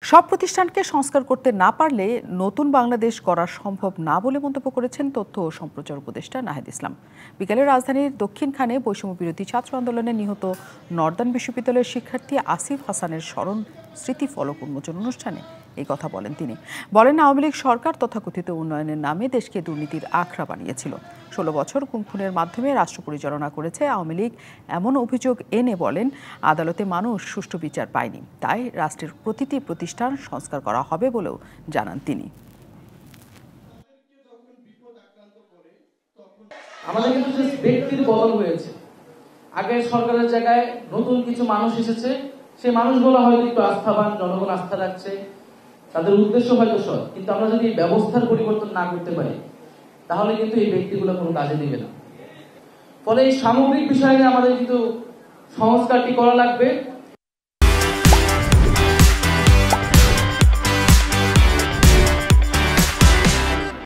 সব প্রতিষ্ঠানকে সংস্কার করতে না পারলে নতুন বাংলাদেশ গড়া সম্ভব না বলে মন্তব্য করেছেন তথ্য ও সম্প্রচার উপদেষ্টা নাহিদ ইসলাম। বিকেলে রাজধানীর দক্ষিণখানে বৈষম্য বিরোধী ছাত্র আন্দোলনে নিহত নর্দার্ন বিশ্ববিদ্যালয়ের শিক্ষার্থী আসিফ হাসানের স্মরণ স্মৃতি ফলক উন্মোচন অনুষ্ঠানে এই কথা বলেন তিনি। বলেন, আওয়ামী লীগ সরকার তথাকথিত উন্নয়নের নামে দেশকে দুর্নীতির আখড়া বানিয়েছিল। 16 বছর গুম-খুনের মাধ্যমে রাষ্ট্র পরিচালনা করেছে আওয়ামী লীগ এমন অভিযোগ এনে বলেন, আদালতে মানুষ সুষ্ঠু বিচার পায়নি, তাই রাষ্ট্রের প্রতিটি প্রতিষ্ঠান সংস্কার করা হবে বলেও জানান তিনি। আমাদের কিন্তু ব্যক্তির বদল হয়েছে। আগের সরকারের জায়গায় নতুন কিছু মানুষ এসেছে, সেই মানুষগুলো হয়তো একটু আস্থাবান, জনগণ আস্থা রাখছে, তাদের উদ্দেশ্য হয়তো সৎ, কিন্তু আমরা যদি ব্যবস্থার পরিবর্তন না করতে পারি তাহলে কিন্তু এই ব্যক্তিগুলো কোনো কাজে দিবে না। ফলে এই সামগ্রিক বিষয়ে আমাদের কিন্তু সংস্কারটি করা লাগবে।